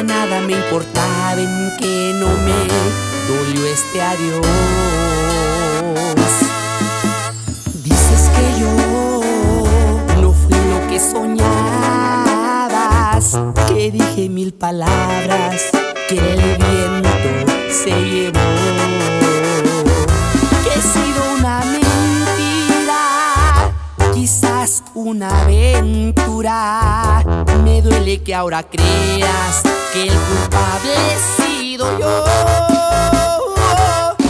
nada me importaba, en que no me dolió este adiós. Dices que yo no fui lo que soñabas, que dije mil palabras que el viento se llevó, que he sido una mentira, quizás una aventura. Me duele que ahora creas que el culpable he sido yo.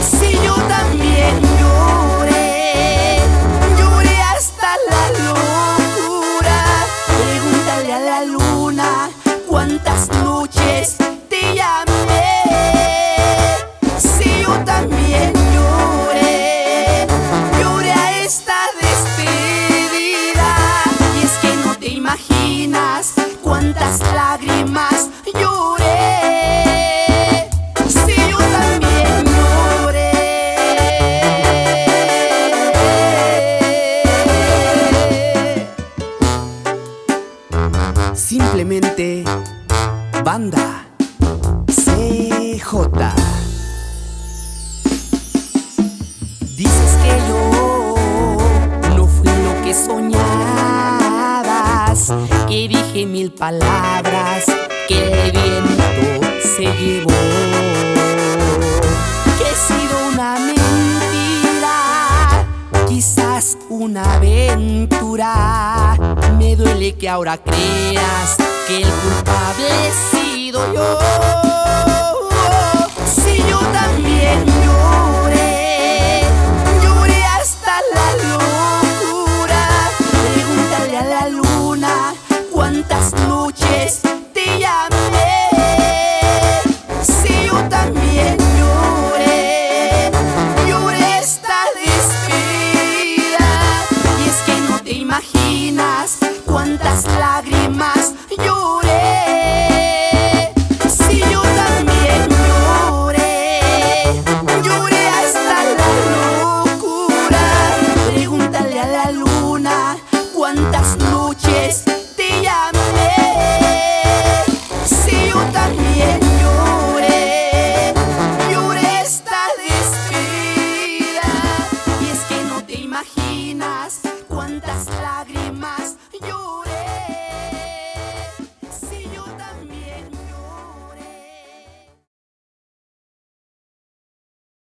Si yo también lloré, lloré hasta la locura. Pregúntale a la luna cuántas noches te llamé. Si yo también lloré, lloré a esta despedida. Y es que no te imaginas cuántas lágrimas lloré. Si yo también lloré. Simplemente Banda CJ. Dices que yo no fui lo que soñabas, que dije mil palabras que el viento se llevó, que he sido una mentira, quizás una aventura. Me duele que ahora creas que el culpable he sido yo.